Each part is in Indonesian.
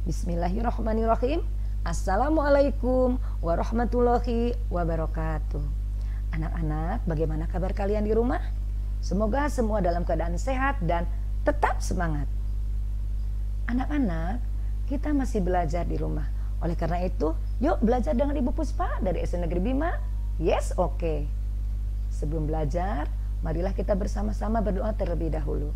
Bismillahirrahmanirrahim. Assalamualaikum warahmatullahi wabarakatuh. Anak-anak, bagaimana kabar kalian di rumah? Semoga semua dalam keadaan sehat dan tetap semangat. Anak-anak, kita masih belajar di rumah. Oleh karena itu, yuk belajar dengan Ibu Puspa dari SD Negeri Bima. Yes, oke. Sebelum belajar, marilah kita bersama-sama berdoa terlebih dahulu.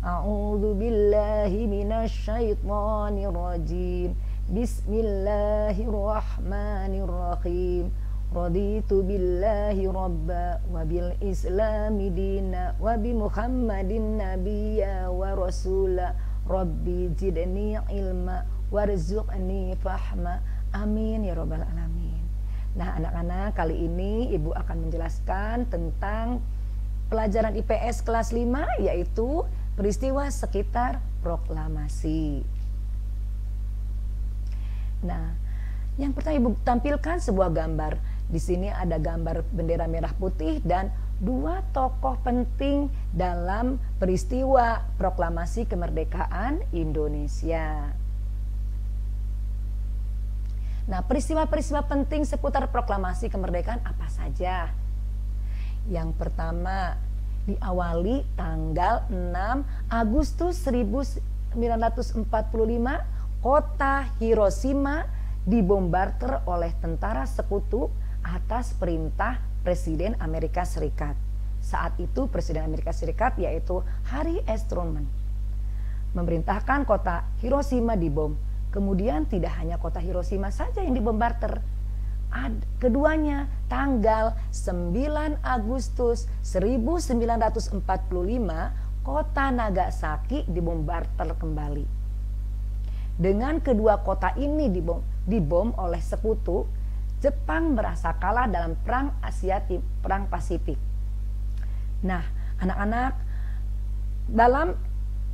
A'udzu billahi minasyaitonir rajim. Bismillahirrahmanirrahim. Raditu billahi rabba wa bil islami dina wa bi Muhammadin nabiyya wa rasula. Rabbi zidni ilma warzuqni fahma. Amin ya rabbal alamin. Nah, anak-anak, kali ini Ibu akan menjelaskan tentang pelajaran IPS kelas 5, yaitu peristiwa sekitar proklamasi. Nah, yang pertama Ibu tampilkan sebuah gambar. Di sini ada gambar bendera merah putih dan dua tokoh penting dalam peristiwa proklamasi kemerdekaan Indonesia. Nah, peristiwa-peristiwa penting seputar proklamasi kemerdekaan apa saja? Yang pertama, diawali tanggal 6 Agustus 1945, kota Hiroshima dibombardir oleh tentara sekutu atas perintah Presiden Amerika Serikat. Saat itu Presiden Amerika Serikat yaitu Harry S. Truman memerintahkan kota Hiroshima dibom. Kemudian tidak hanya kota Hiroshima saja yang dibombardir. Keduanya tanggal 9 Agustus 1945 kota Nagasaki dibombardir kembali. Dengan kedua kota ini dibom oleh sekutu, Jepang merasa kalah dalam perang Perang Pasifik. Nah, anak-anak, dalam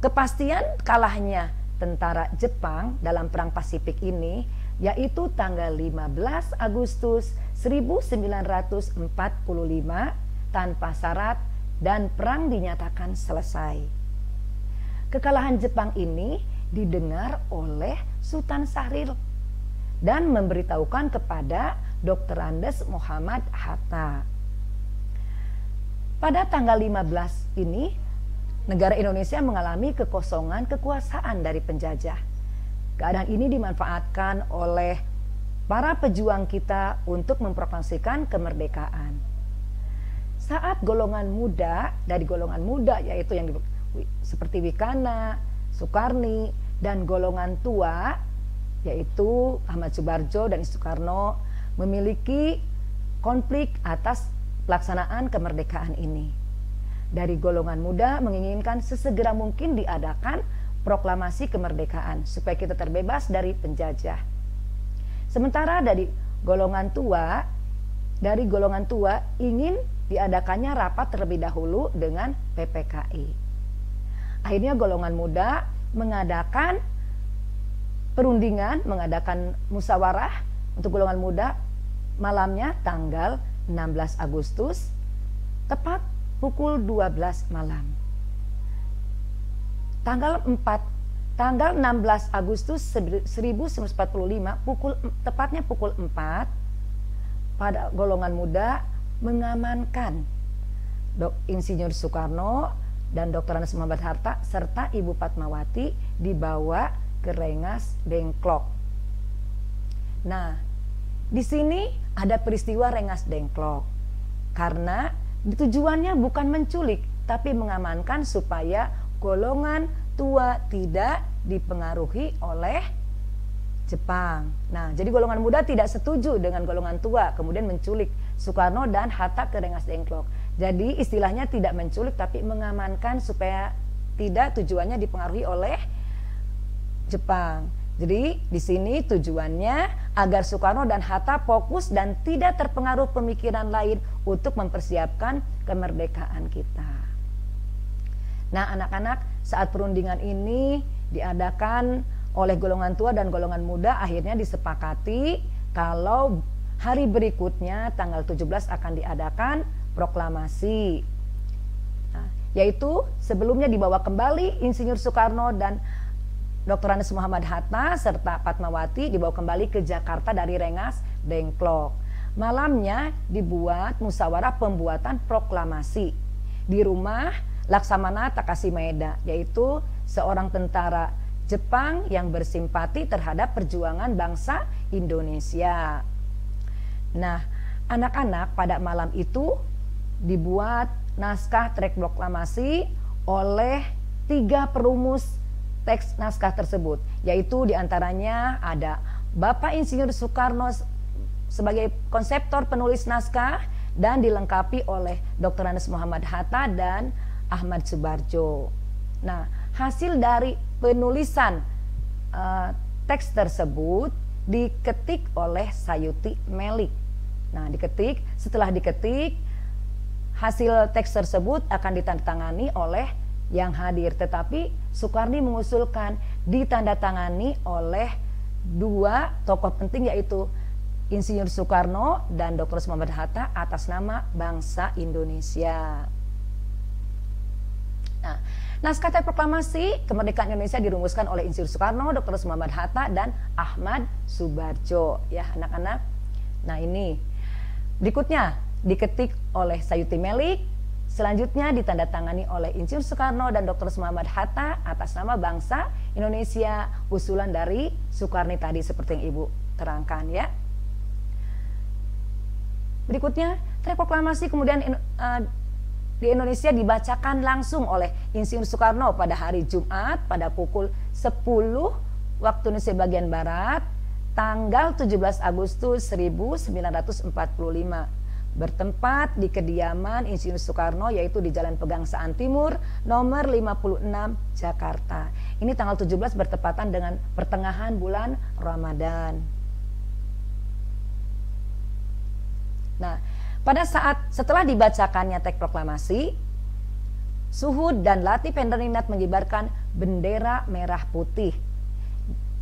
kepastian kalahnya tentara Jepang dalam perang Pasifik ini, yaitu tanggal 15 Agustus 1945 tanpa syarat dan perang dinyatakan selesai. Kekalahan Jepang ini didengar oleh Sultan Syahrir dan memberitahukan kepada Dr. Andes Muhammad Hatta. Pada tanggal 15 ini, negara Indonesia mengalami kekosongan kekuasaan dari penjajah. Keadaan ini dimanfaatkan oleh para pejuang kita untuk memproklamasikan kemerdekaan. Saat golongan muda, dari golongan muda yaitu yang seperti Wikana, Soekarni, dan golongan tua yaitu Ahmad Subarjo dan Soekarno memiliki konflik atas pelaksanaan kemerdekaan ini. Dari golongan muda menginginkan sesegera mungkin diadakan proklamasi kemerdekaan supaya kita terbebas dari penjajah. Sementara dari golongan tua ingin diadakannya rapat terlebih dahulu dengan PPKI. Akhirnya golongan muda mengadakan perundingan, mengadakan musyawarah untuk golongan muda malamnya tanggal 16 Agustus tepat pukul 12 malam. Tanggal 16 Agustus 1945 tepatnya pukul 4, pada golongan muda mengamankan Insinyur Soekarno dan Dr. Andes Muhammad Hatta serta Ibu Fatmawati dibawa ke Rengas Dengklok. Nah, di sini ada peristiwa Rengas Dengklok karena tujuannya bukan menculik tapi mengamankan supaya golongan tua tidak dipengaruhi oleh Jepang. Nah, jadi golongan muda tidak setuju dengan golongan tua, kemudian menculik Soekarno dan Hatta ke Rengas Dengklok. Jadi istilahnya tidak menculik tapi mengamankan supaya tidak tujuannya dipengaruhi oleh Jepang. Jadi di sini tujuannya agar Soekarno dan Hatta fokus dan tidak terpengaruh pemikiran lain untuk mempersiapkan kemerdekaan kita. Nah, anak-anak, saat perundingan ini diadakan oleh golongan tua dan golongan muda, akhirnya disepakati kalau hari berikutnya tanggal 17 akan diadakan proklamasi. Nah, yaitu sebelumnya dibawa kembali Insinyur Soekarno dan Dr. Andes Muhammad Hatta serta Fatmawati dibawa kembali ke Jakarta dari Rengas Dengklok. Malamnya dibuat musyawarah pembuatan proklamasi di rumah Laksamana Takashi Maeda, yaitu seorang tentara Jepang yang bersimpati terhadap perjuangan bangsa Indonesia. Nah, anak-anak pada malam itu dibuat naskah teks proklamasi oleh 3 perumus teks naskah tersebut, yaitu diantaranya ada Bapak Insinyur Soekarno sebagai konseptor penulis naskah dan dilengkapi oleh Dr. Andes Muhammad Hatta dan Ahmad Subarjo. Nah, hasil dari penulisan teks tersebut diketik oleh Sayuti Melik. Nah, setelah diketik, hasil teks tersebut akan ditandatangani oleh yang hadir. Tetapi Soekarni mengusulkan ditandatangani oleh 2 tokoh penting, yaitu Insinyur Soekarno dan Dr. Muhammad Hatta atas nama bangsa Indonesia. Nah, naskah teks proklamasi kemerdekaan Indonesia dirumuskan oleh Insinyur Soekarno, Dr. Muhammad Hatta dan Ahmad Subarjo, ya anak-anak. Nah, ini berikutnya diketik oleh Sayuti Melik, selanjutnya ditandatangani oleh Insinyur Soekarno dan Dr. Muhammad Hatta atas nama bangsa Indonesia, usulan dari Soekarni tadi seperti yang Ibu terangkan, ya. Berikutnya, teks proklamasi kemudian di Indonesia dibacakan langsung oleh Insinyur Soekarno pada hari Jumat pada pukul 10 waktu Indonesia bagian Barat, tanggal 17 Agustus 1945, bertempat di kediaman Insinyur Soekarno, yaitu di Jalan Pegangsaan Timur nomor 56 Jakarta. Ini tanggal 17 bertepatan dengan pertengahan bulan Ramadan. Nah, pada saat setelah dibacakannya teks proklamasi, Suhud dan Latif Henderningrat mengibarkan bendera merah putih.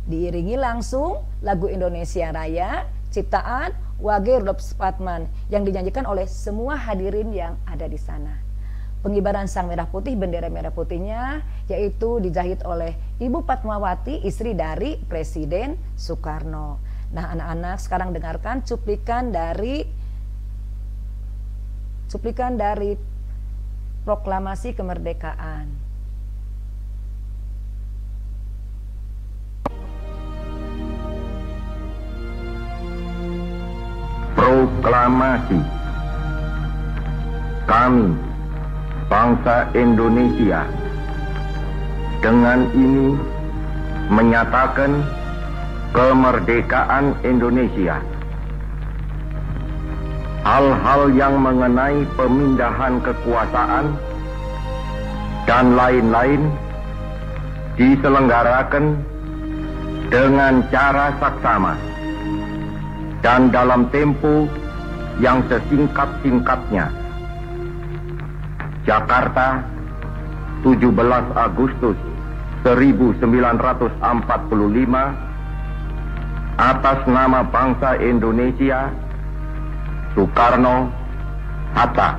Diiringi langsung lagu Indonesia Raya ciptaan Wage Rudolf Supratman yang dinyanyikan oleh semua hadirin yang ada di sana. Pengibaran sang merah putih, bendera merah putihnya yaitu dijahit oleh Ibu Fatmawati, istri dari Presiden Soekarno. Nah, anak-anak sekarang dengarkan cuplikan dari proklamasi kemerdekaan. Proklamasi. Kami, bangsa Indonesia, dengan ini menyatakan kemerdekaan Indonesia. Hal-hal yang mengenai pemindahan kekuasaan dan lain-lain diselenggarakan dengan cara saksama dan dalam tempo yang sesingkat-singkatnya. Jakarta, 17 Agustus 1945, atas nama bangsa Indonesia, Soekarno Hatta.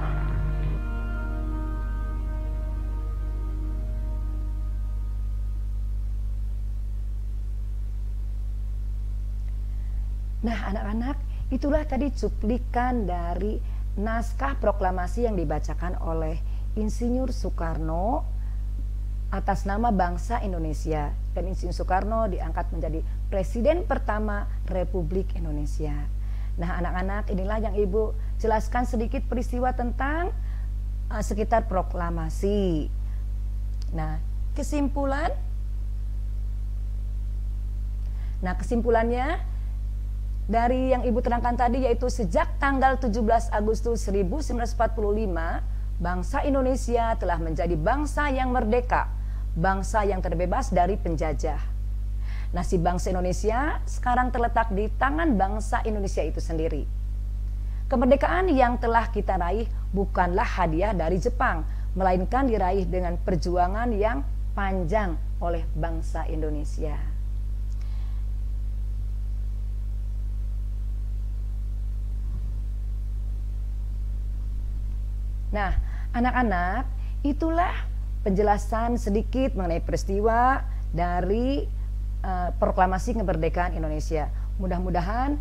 Nah, anak-anak, itulah tadi cuplikan dari naskah proklamasi yang dibacakan oleh Insinyur Soekarno atas nama bangsa Indonesia. Dan Insinyur Soekarno diangkat menjadi Presiden pertama Republik Indonesia. Nah, anak-anak, inilah yang Ibu jelaskan sedikit peristiwa tentang sekitar proklamasi. Nah, kesimpulannya dari yang Ibu terangkan tadi, yaitu sejak tanggal 17 Agustus 1945, bangsa Indonesia telah menjadi bangsa yang merdeka, bangsa yang terbebas dari penjajah. Nasib bangsa Indonesia sekarang terletak di tangan bangsa Indonesia itu sendiri. Kemerdekaan yang telah kita raih bukanlah hadiah dari Jepang, melainkan diraih dengan perjuangan yang panjang oleh bangsa Indonesia. Nah, anak-anak, itulah penjelasan sedikit mengenai peristiwa dari proklamasi kemerdekaan Indonesia. Mudah-mudahan